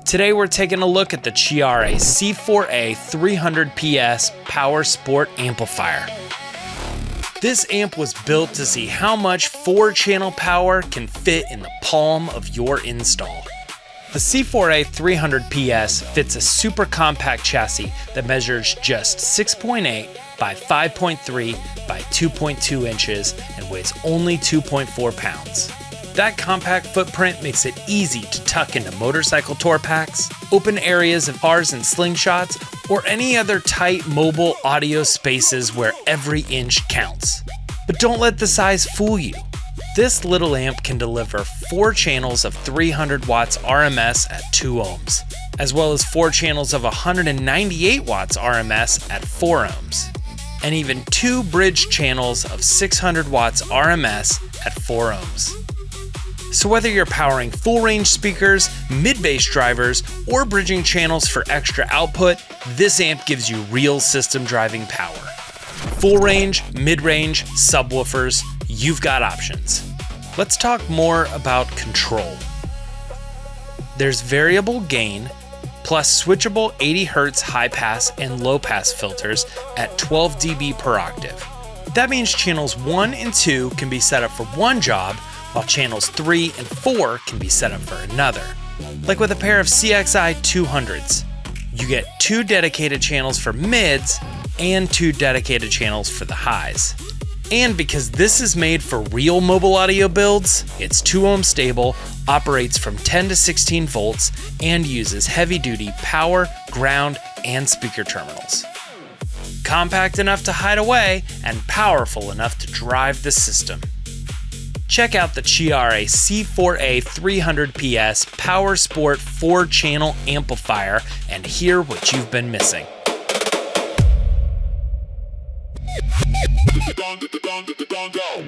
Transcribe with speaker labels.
Speaker 1: Today we're taking a look at the Ciare C4A300PS Power Sport Amplifier. This amp was built to see how much 4-channel power can fit in the palm of your install. The C4A300PS fits a super compact chassis that measures just 6.8 by 5.3 by 2.2 inches and weighs only 2.4 pounds. That compact footprint makes it easy to tuck into motorcycle tour packs, open areas of cars and Slingshots, or any other tight mobile audio spaces where every inch counts. But don't let the size fool you. This little amp can deliver 4 channels of 300 watts RMS at 2 ohms, as well as 4 channels of 198 watts RMS at 4 ohms, and even 2 bridge channels of 600 watts RMS at 4 ohms. So whether you're powering full range speakers, mid-bass drivers, or bridging channels for extra output, this amp gives you real system driving power. Full range, mid-range, subwoofers, you've got options. Let's talk more about control. There's variable gain, plus switchable 80 Hz high pass and low pass filters at 12 dB per octave. That means channels 1 and 2 can be set up for one job, while channels 3 and 4 can be set up for another. Like with a pair of CXI 200s, you get 2 dedicated channels for mids and 2 dedicated channels for the highs. And because this is made for real mobile audio builds, it's 2 ohm stable, operates from 10 to 16 volts, and uses heavy-duty power, ground, and speaker terminals. Compact enough to hide away and powerful enough to drive the system. Check out the Ciare C4A300PS Power Sport 4-channel amplifier and hear what you've been missing.
Speaker 2: Go.